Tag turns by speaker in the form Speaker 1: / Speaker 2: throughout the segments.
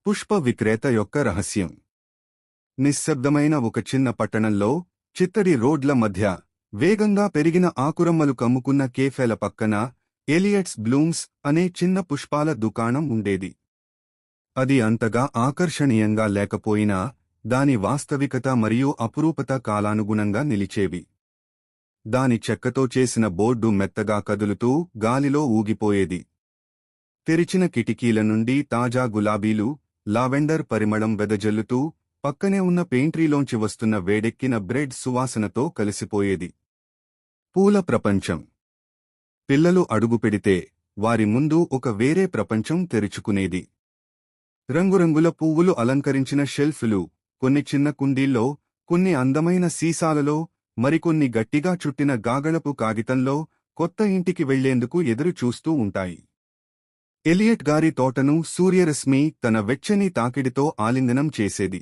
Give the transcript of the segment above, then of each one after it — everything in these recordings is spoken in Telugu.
Speaker 1: పుష్ప విక్రేత యొక్క రహస్యం. నిశ్శబ్దమైన ఒక చిన్న పట్టణంలో, చిత్తడి రోడ్ల మధ్య, వేగంగా పెరిగిన ఆకురమ్మలు కమ్ముకున్న కేఫేల పక్కన, ఎలియట్స్ బ్లూమ్స్ అనే చిన్న పుష్పాల దుకాణం ఉండేది. అది అంతగా ఆకర్షణీయంగా లేకపోయినా, దాని వాస్తవికత మరియు అపురూపత కాలానుగుణంగా నిలిచేవి. దాని చెక్కతో చేసిన బోర్డు మెత్తగా కదులుతూ గాలిలో ఊగిపోయేది. తెరిచిన కిటికీల నుండి తాజా గులాబీలు, లావెండర్ పరిమళం వెదజల్లుతూ, పక్కనే ఉన్న పేంట్రీలోంచి వస్తున్న వేడెక్కిన బ్రెడ్ సువాసనతో కలిసిపోయేది. పూల ప్రపంచం. పిల్లలు అడుగుపెడితే, వారి ముందు ఒక వేరే ప్రపంచం తెరుచుకునేది. రంగురంగుల పువ్వులు అలంకరించిన షెల్ఫ్లు, కొన్ని చిన్న కుండీల్లో, కొన్ని అందమైన సీసాలలో, మరికొన్ని గట్టిగా చుట్టిన గాగళపు కాగితంలో, కొత్త ఇంటికి వెళ్లేందుకు ఎదురు చూస్తూ ఉంటాయి. ఎలియట్ గారి తోటను సూర్యరశ్మి తన వెచ్చని తాకిడితో ఆలింగనం చేసేది.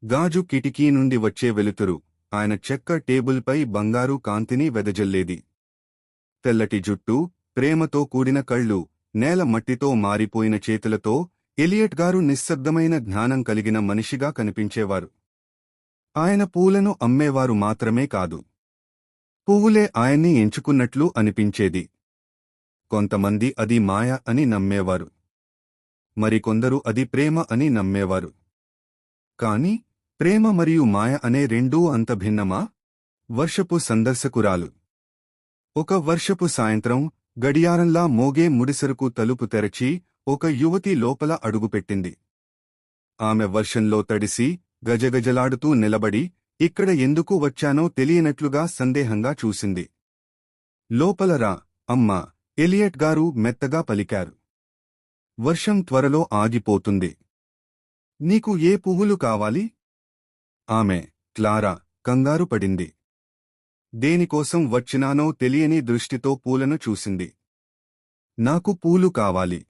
Speaker 1: గాజు కిటికీ నుండి వచ్చే వెలుతురు, ఆయన చెక్క టేబుల్పై బంగారు కాంతిని వెదజల్లేది. తెల్లటి జుట్టు, ప్రేమతో కూడిన కళ్ళు, నేల మట్టితో మారిపోయిన చేతులతో, ఎలియట్ గారు నిశ్శబ్దమైన జ్ఞానం కలిగిన మనిషిగా కనిపించేవారు. ఆయన పూలను అమ్మేవారు మాత్రమే కాదు. పువ్వులే ఆయన్ని ఎంచుకున్నట్లు అనిపించేది. కొంతమంది అది మాయ అని నమ్మేవారు. మరికొందరు అది ప్రేమ అని నమ్మేవారు. కాని, ప్రేమ మరియు మాయ అనే రెండూ అంత భిన్నమా? వర్షపు సందర్శకురాలు. ఒక వర్షపు సాయంత్రం, గడియారంలా మోగే ముడిసరుకు తలుపు తెరచి, ఒక యువతి లోపల అడుగుపెట్టింది. ఆమె వర్షంలో తడిసి, గజగజలాడుతూ నిలబడి, ఇక్కడ ఎందుకు వచ్చానో తెలియనట్లుగా సందేహంగా చూసింది. లోపల రా, అమ్మా, ఎలియట్ గారు మెత్తగా పలికారు. వర్షం త్వరలో ఆగిపోతుంది. నీకు ఏ పువ్వులు కావాలి? ఆమె, క్లారా, కంగారు పడింది. దేనికోసం వచ్చినానో తెలియని దృష్టితో పూలను చూసింది. నాకు పూలు కావాలి.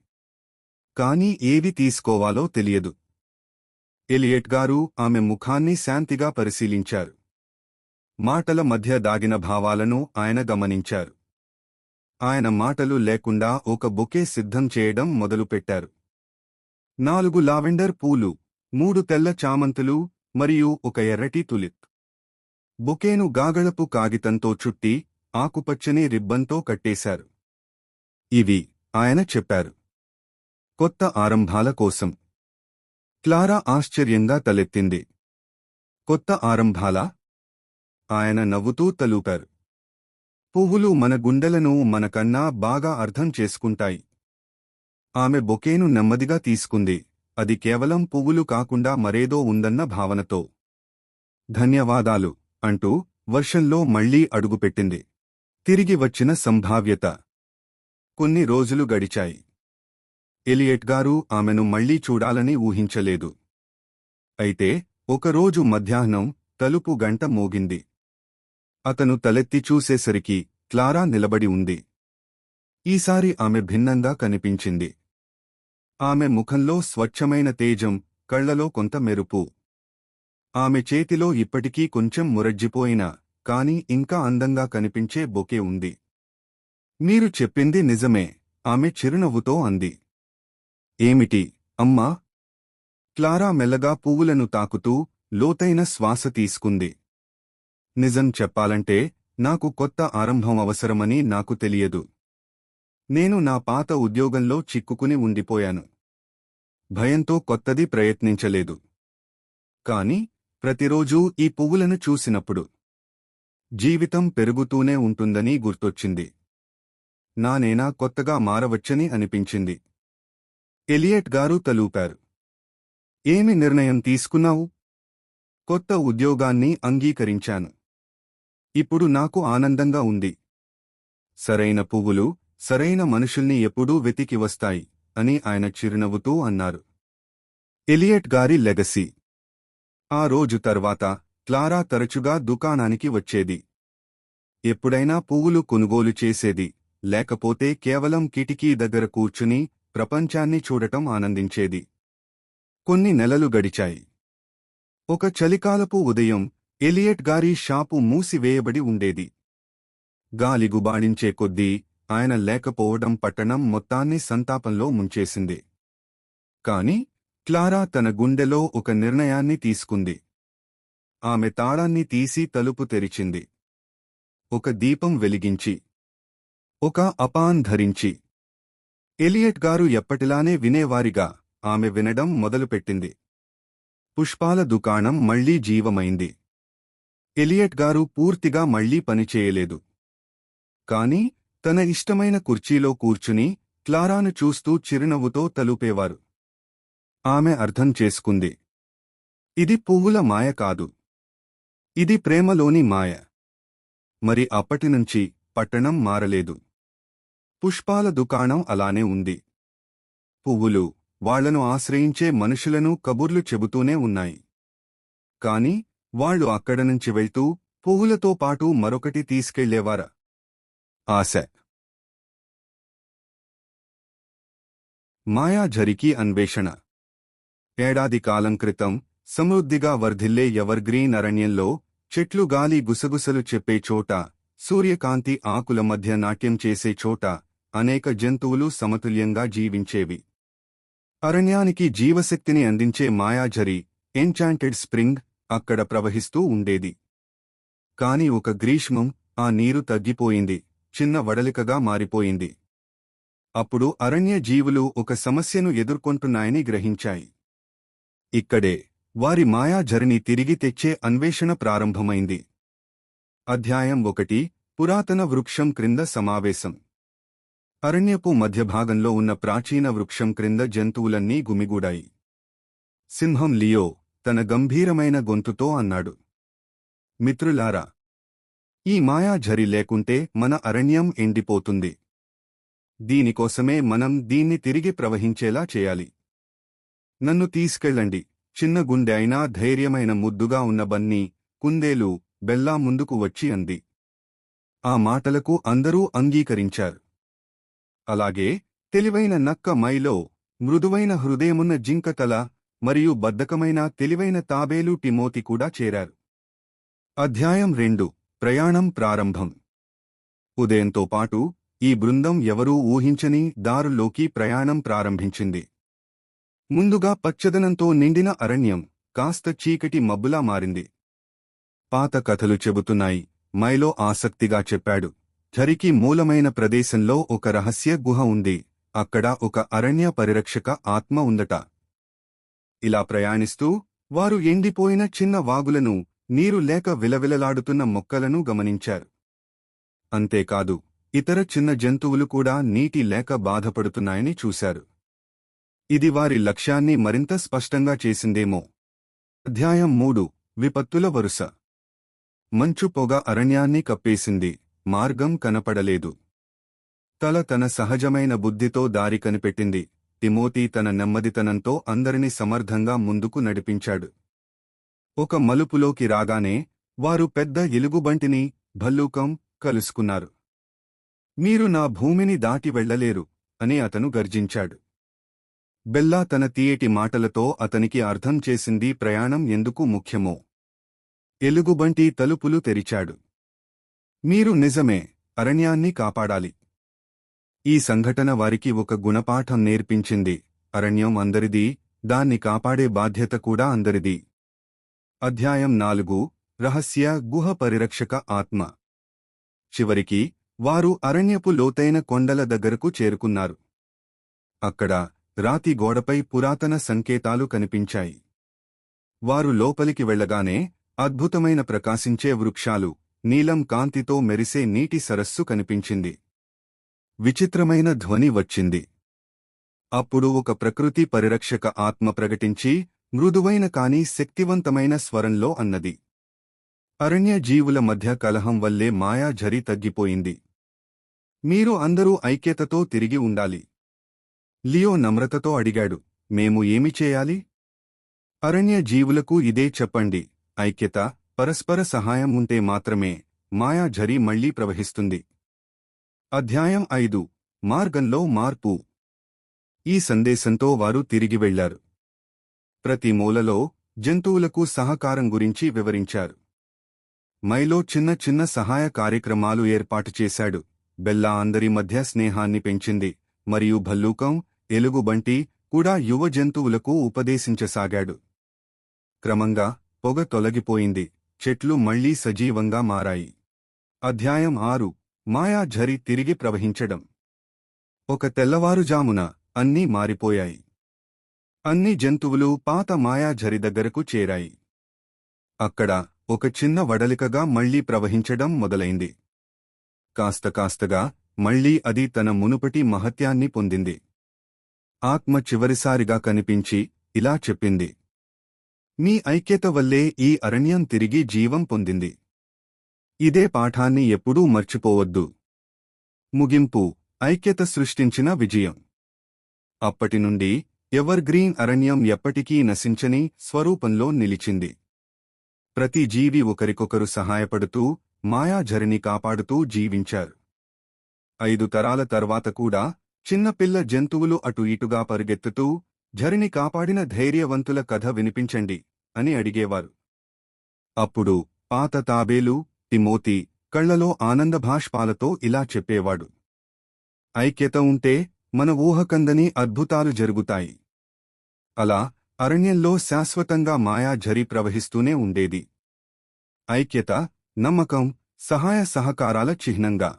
Speaker 1: కాని ఏవి తీసుకోవాలో తెలియదు. ఎలియట్ గారు ఆమె ముఖాన్ని శాంతిగా పరిశీలించారు. మాటల మధ్య దాగిన భావాలను ఆయన గమనించారు. ఆయన మాటలు లేకుండా ఒక బొకే సిద్ధం చేయడం మొదలుపెట్టారు. 4 లావెండర్ పూలు, 3 తెల్ల చామంతులు, మరియు ఒక ఎర్రటి తులిప్. బొకేను గాగళపు కాగితంతో చుట్టి, ఆకుపచ్చని రిబ్బన్తో కట్టేశారు. ఇవి, ఆయన చెప్పారు, కొత్త ఆరంభాల కోసం. క్లారా ఆశ్చర్యంగా తలెత్తింది. కొత్త ఆరంభాలా? ఆయన నవ్వుతూ తలూపారు. పువ్వులు మన గుండెలను మనకన్నా బాగా అర్థం చేసుకుంటాయి. ఆమె బొకేను నెమ్మదిగా తీసుకుంది, అది కేవలం పువ్వులు కాకుండా మరేదో ఉందన్న భావనతో. ధన్యవాదాలు, అంటూ వర్షంలో మళ్లీ అడుగుపెట్టింది. తిరిగి వచ్చిన సంభావ్యత. కొన్ని రోజులు గడిచాయి. ఎలియట్ గారు ఆమెను మళ్లీ చూడాలని ఊహించలేదు. అయితే, ఒకరోజు మధ్యాహ్నం, తలుపు గంట మోగింది. అతను తలెత్తి చూసేసరికి, క్లారా నిలబడి ఉంది. ఈసారి ఆమె భిన్నంగా కనిపించింది. ఆమె ముఖంలో స్వచ్ఛమైన తేజం, కళ్లలో కొంత మెరుపు. ఆమె చేతిలో ఇప్పటికీ కొంచెం మురజ్జిపోయిన, కాని ఇంకా అందంగా కనిపించే బొకే ఉంది. మీరు చెప్పింది నిజమే, ఆమె చిరునవ్వుతో అంది. ఏమిటి, అమ్మా? క్లారా మెల్లగా పువ్వులను తాకుతూ, లోతైన శ్వాస తీసుకుంది. నిజం చెప్పాలంటే, నాకు కొత్త ఆరంభం అవసరమని నాకు తెలియదు. నేను నా పాత ఉద్యోగంలో చిక్కుకుని ఉండిపోయాను. భయంతో కొత్తది ప్రయత్నించలేదు. కాని, ప్రతిరోజూ ఈ పువ్వులను చూసినప్పుడు, జీవితం పెరుగుతూనే ఉంటుందని గుర్తొచ్చింది. నానేనా కొత్తగా మారవచ్చని అనిపించింది. ఎలియట్ గారు తలూపారు. ఏమి నిర్ణయం తీసుకున్నావు? కొత్త ఉద్యోగాన్ని అంగీకరించాను. ఇప్పుడు నాకు ఆనందంగా ఉంది. సరైన పువ్వులు, సరైన మనుషుల్ని ఎప్పుడూ వెతికి వస్తాయి, అని ఆయన చిరునవ్వుతూ అన్నారు. ఎలియట్ గారి లెగసీ. ఆ రోజు తర్వాత, క్లారా తరచుగా దుకాణానికి వచ్చేది. ఎప్పుడైనా పువ్వులు కొనుగోలు చేసేది, లేకపోతే కేవలం కిటికీ దగ్గర కూర్చుని, ప్రపంచాన్ని చూడటం ఆనందించేది. కొన్ని నెలలు గడిచాయి. ఒక చలికాలపు ఉదయం, ఎలియట్ గారి షాపు మూసివేయబడి ఉండేది. గాలి గుబాళించే కొద్దీ, ఆయన లేకపోవడం పట్టణం మొత్తాన్ని సంతాపంలో ముంచేసింది. కాని, క్లారా తన గుండెలో ఒక నిర్ణయాన్ని తీసుకుంది. ఆమె తాళాన్ని తీసి తలుపు తెరిచింది. ఒక దీపం వెలిగించి, ఒక అపాన్ ధరించి, ఎలియట్ గారు ఎప్పటిలానే వినేవారిగా ఆమె వినడం మొదలుపెట్టింది. పుష్పాల దుకాణం మళ్లీ జీవమైంది. ఎలియట్ గారు పూర్తిగా మళ్లీ పనిచేయలేదు. కాని తన ఇష్టమైన కుర్చీలో కూర్చుని క్లారాను చూస్తూ చిరునవ్వుతో తలూపేవారు. ఆమె అర్థం చేసుకుంది. ఇది పువ్వుల మాయ కాదు. ఇది ప్రేమలోని మాయ. మరి అప్పటినుంచి పట్టణం మారలేదు. పుష్పాల దుకాణం అలానే ఉంది. పువ్వులు వాళ్లను ఆశ్రయించే మనుషులను కబుర్లు చెబుతూనే ఉన్నాయి. కాని వాళ్లు అక్కడనుంచి వెళ్తూ పువ్వులతో పాటు మరొకటి తీసుకెళ్లేవారా? ఆశ. మాయాఝరికి అన్వేషణ. ఏడాది కాలం క్రితం సమృద్ధిగా వర్ధిల్లే ఎవర్గ్రీన్ అరణ్యంలో, చెట్లు గాలి గుసగుసలు చెప్పే చోట, సూర్యకాంతి ఆకుల మధ్య నాట్యం చేసే చోట అనేక జంతువులు సమతుల్యంగా జీవించేవి. అరణ్యానికి జీవశక్తిని అందించే మాయాఝరి, ఎన్చాంటెడ్ స్ప్రింగ్, అక్కడ ప్రవహిస్తూ ఉండేది. కాని ఒక గ్రీష్మం ఆ నీరు తగ్గిపోయింది, చిన్న వడలికగా మారిపోయింది. అప్పుడు అరణ్య జీవులు ఒక సమస్యను ఎదుర్కొంటున్నాయని గ్రహించాయి. ఇక్కడే వారి మాయాఝరిని తిరిగి తెచ్చే అన్వేషణ ప్రారంభమైంది. అధ్యాయం 1. పురాతన వృక్షం క్రింద సమావేశం. అరణ్యపు మధ్యభాగంలో ఉన్న ప్రాచీన వృక్షం క్రింద జంతువులన్నీ గుమిగూడాయి. సింహం లియో తన గంభీరమైన గొంతుతో అన్నాడు, మిత్రులారా, ఈ మాయాఝరి లేకుంటే మన అరణ్యం ఎండిపోతుంది. దీనికోసమే మనం దీన్ని తిరిగి ప్రవహించేలా చేయాలి. నన్ను తీసుకెళ్ళండి. చిన్న గుండె అయినా ధైర్యమైన ముద్దుగా ఉన్న బన్నీ, కుందేలు, బెల్లా ముందుకు వచ్చి అంది. ఆ మాటలకు అందరూ అంగీకరించారు. అలాగే తెలివైన నక్క మైలో, మృదువైన హృదయమున్న జింక తల, మరియు బద్ధకమైన తెలివైన తాబేలు టిమోతి కూడా చేరారు. అధ్యాయం 2. ప్రయాణం ప్రారంభం. ఉదయంతో పాటు ఈ బృందం ఎవరూ ఊహించని దారుల్లోకి ప్రయాణం ప్రారంభించింది. ముందుగా పచ్చదనంతో నిండిన అరణ్యం కాస్త చీకటి మబ్బులా మారింది. పాత కథలు చెబుతున్నాయి, మైలో ఆసక్తిగా చెప్పాడు. ఝరికి మూలమైన ప్రదేశంలో ఒక రహస్య గుహ ఉంది. అక్కడ ఒక అరణ్య పరిరక్షక ఆత్మ ఉందట. ఇలా ప్రయాణిస్తూ వారు ఎండిపోయిన చిన్న వాగులను, నీరు లేక విలవిలలాడుతున్న మొక్కలను గమనించారు. అంతేకాదు, ఇతర చిన్న జంతువులు కూడా నీటి లేక బాధపడుతున్నాయని చూశారు. ఇది వారి లక్ష్యాన్ని మరింత స్పష్టంగా చేసిందేమో. అధ్యాయం 3. విపత్తుల వరుస. మంచు పొగ అరణ్యాన్ని కప్పేసింది. మార్గం కనపడలేదు. తన సహజమైన బుద్ధితో దారి కనిపెట్టింది. తిమోతి తన నెమ్మదితనంతో అందరిని సమర్థంగా ముందుకు నడిపించాడు. ఒక మలుపులోకి రాగానే వారు పెద్ద ఎలుగుబంటిని, భల్లూకం కలుసుకున్నారు. మీరు నా భూమిని దాటి వెళ్లలేరు అని అతను గర్జించాడు. బెల్లా తన తీయటి మాటలతో అతనికి అర్థం చేసింది ప్రయాణం ఎందుకు ముఖ్యమో. ఎలుగుబంటి తలుపులు తెరిచాడు. మీరు నిజమే అరణ్యాన్ని కాపాడాలి. ఈ సంఘటన వారికి ఒక గుణపాఠం నేర్పించింది. అరణ్యం అందరిదీ, దాన్ని కాపాడే బాధ్యత కూడా అందరిదీ. అధ్యాయం 4. రహస్య గుహ పరిరక్షక ఆత్మ. చివరికి వారు అరణ్యపు లోతైన కొండల దగ్గరకు చేరుకున్నారు. అక్కడ రాతి గోడపై పురాతన సంకేతాలు కనిపించాయి. వారు లోపలికి వెళ్లగానే అద్భుతమైన ప్రకాశించే వృక్షాలు, నీలం కాంతితో మెరిసే నీటి సరస్సు కనిపించింది. విచిత్రమైన ధ్వని వచ్చింది. అప్పుడు ఒక ప్రకృతి పరిరక్షక ఆత్మ ప్రకటించి మృదువైన కాని శక్తివంతమైన స్వరంలో అన్నది, అరణ్య జీవుల మధ్య కలహం వల్లే మాయాఝరి తగ్గిపోయింది. మీరు అందరూ ఐక్యతతో తిరిగి ఉండాలి. లియో నమ్రతతో అడిగాడు, మేము ఏమి చేయాలి? అరణ్య జీవులకు ఇదే చెప్పండి, ఐక్యత, పరస్పర సహాయం ఉంటే మాత్రమే మాయాఝరి మళ్లీ ప్రవహిస్తుంది. అధ్యాయం 5. మార్గంలో మార్పు. ఈ సందేశంతో వారు తిరిగి వెళ్లారు. ప్రతి మూలలో జంతువులకు సహకారం గురించి వివరించారు. మైలో చిన్న చిన్న సహాయ కార్యక్రమాలు ఏర్పాటు చేశాడు. బెల్లా అందరి మధ్య స్నేహాన్ని పెంచింది, మరియు భల్లూకం, ఎలుగుబంటి, కూడా యువ జంతువులకు ఉపదేశించసాగాడు. క్రమంగా పొగ తొలగిపోయింది, చెట్లు మళ్లీ సజీవంగా మారాయి. అధ్యాయం 6 మాయాఝరి తిరిగి ప్రవహించడం. ఒక తెల్లవారుజామున అన్నీ మారిపోయాయి. అన్ని జంతువులు పాత మాయాఝరి దగ్గరకు చేరాయి. అక్కడ ఒక చిన్న వడలికగా మళ్లీ ప్రవహించడం మొదలైంది. కాస్తగా మళ్లీ అది తన మునుపటి మహత్యాన్ని పొందింది. ఆత్మ చివరిసారిగా కనిపించి ఇలా చెప్పింది: మీ ఐక్యత వల్లే ఈ అరణ్యం తిరిగి జీవం పొందింది. ఇదే పాఠాన్ని ఎప్పుడూ మర్చిపోవద్దు. ముగింపు: ఐక్యత సృష్టించిన విజయం. అప్పటినుండి ఎవర్ గ్రీన్ అరణ్యం ఎప్పటికీ నశించని స్వరూపంలో నిలిచింది. ప్రతి జీవి ఒకరికొకరు సహాయపడుతూ మాయాఝరిని కాపాడుతూ జీవించారు. 5 తరాల తర్వాత కూడా చిన్నపిల్ల జంతువులు అటు ఇటుగా పరుగెత్తుతూ ఝరిని కాపాడిన ధైర్యవంతుల కథ వినిపించండి అని అడిగేవారు. అప్పుడు పాత తాబేలు తిమోతి కళ్లలో ఆనందభాష్పాలతో ఇలా చెప్పేవాడు: ఐక్యత ఉంటే మన ఊహకందని అద్భుతాలు జరుగుతాయి. అలా అరణ్యంలో శాశ్వతంగా మాయాఝరి ప్రవహిస్తూనే ఉండేది. ఐక్యత, నమ్మకం, సహాయ సహకారాల చిహ్నంగా.